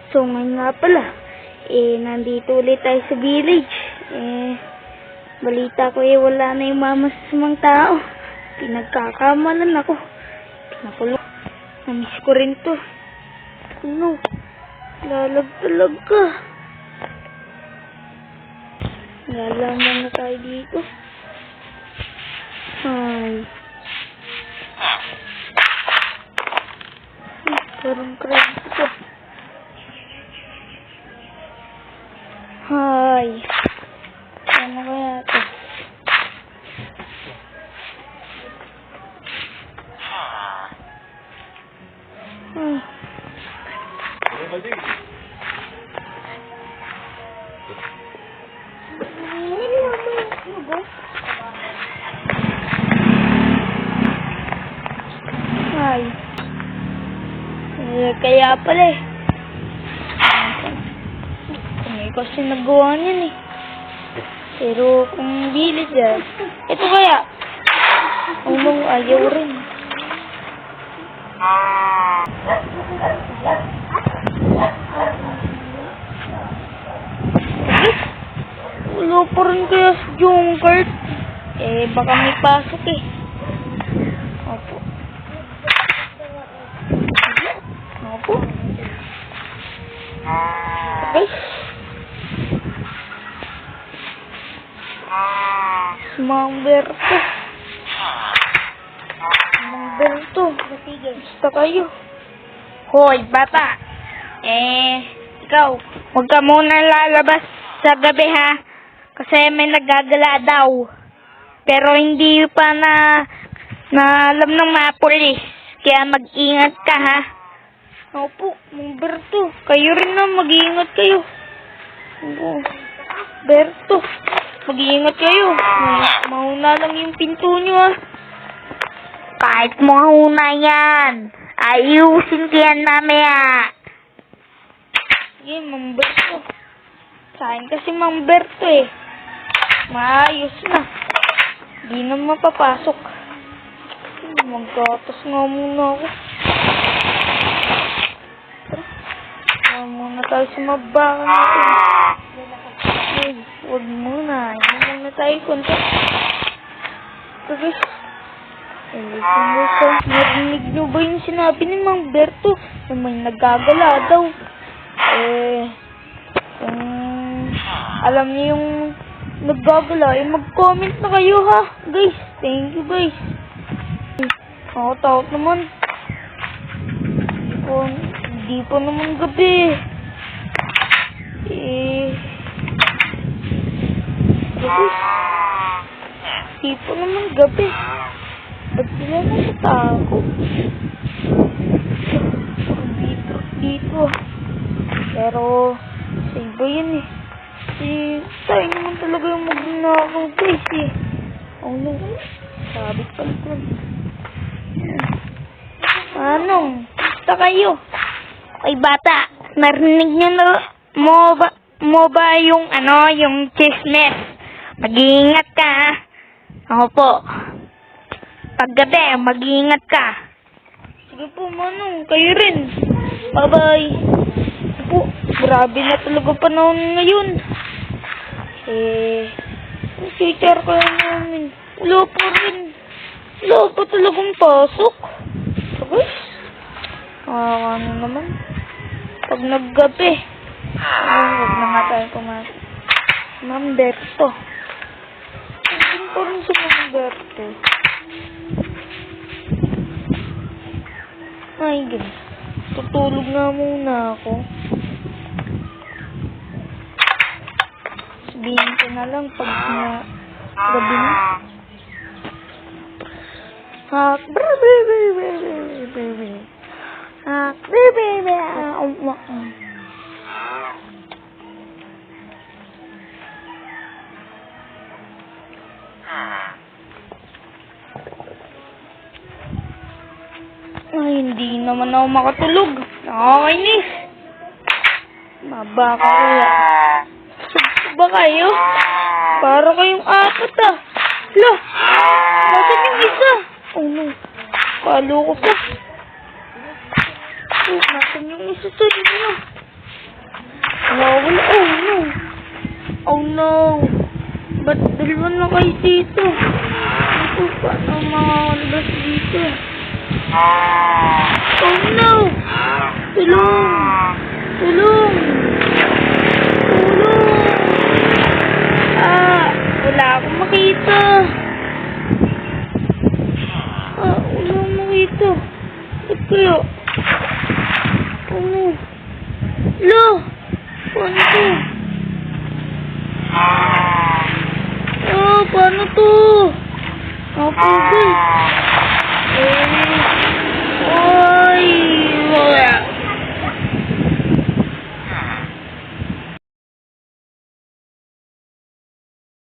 So ngayon nga pala, nandito ulit tayo sa village. Balita ko wala na yung mamasamang tao. Pinagkakamalan ako. Pinakulong. Namiss ko rin to. Ano? Lalag ka. Lalaman na tayo dito. Ay. Parang cramp ko. Hay. Ano kaya ito? Hay. Kaya pala Kami kasi nagawa niyan Pero kung village ito kaya ayaw rin. Wala pa rin kaya sa Junkert. Baka may pasok Opo. Okay. Mang Berto. Basta kayo. Hoy, bata. Ikaw, huwag ka muna lalabas sa gabi kasi may nagagala daw. Pero hindi pa na alam ng mga polis. Kaya mag-ingat ka Opo, Mang Berto. Kayo rin mag-iingat kayo. Oo. Berto, mag-iingat kayo. Mauna lang yung pinto nyo Kahit mauna yan. Ayusin ko yan mamaya. Sige, Mang Berto. Saan kasi Mang Berto Maayos na. Di na mapapasok. Maggatas nga muna ako. Muna tayo sa mabakan natin. Huwag muna. Hindi muna tayo konti. Guys. Narinig nyo ba yung sinabi ni Mang Berto na may nagagala daw? Kung alam niyo yung nagagala, mag-comment na kayo guys. Thank you guys. Takot naman. Hindi pa naman gabi. Hindi pa naman gabi. Ba't sila natatakot? Dito. Pero, sa iba yan tayo naman talaga yung magnakaw guys no. Sabi pala ito. Anong? Basta kayo. Ay bata, narinig nyo mo ba yung chismis? Mag-iingat ka Opo. Paggabi, mag-iingat ka. Sige po, Manong. Kayo rin. Bye-bye. Opo, grabe na talaga panahon ngayon. Cheater ka namin. Wala pa rin. Wala pa talagang pasok. Tapos, ano naman? Pag naggabi, huwag na nga tayo kumain. Mang Berto. Hindi pa rin sa Mang Berto. Ay, guys. Tutulog nga muna ako. Sabihin ko na lang pag gabi na. Ay, hindi naman ako makatulog. Nakakainis. Mabaka kaya. Ba kayo? Para kayong apat Lo, bakit yung isa? Oh no, palo ko pa. Nasan yung isa sa inyo? Nawawala. Oh no! Oh no! Ba't dalawa na kayo dito? Ito, paano makakalabas dito? Oh no! Tulong! Tulong! Tulong! Ah! Wala akong makita! Ah! Wala akong makita! Ba't kaya? Oh no! Lo! Paano to? Ah! Paano to? Nakapagay!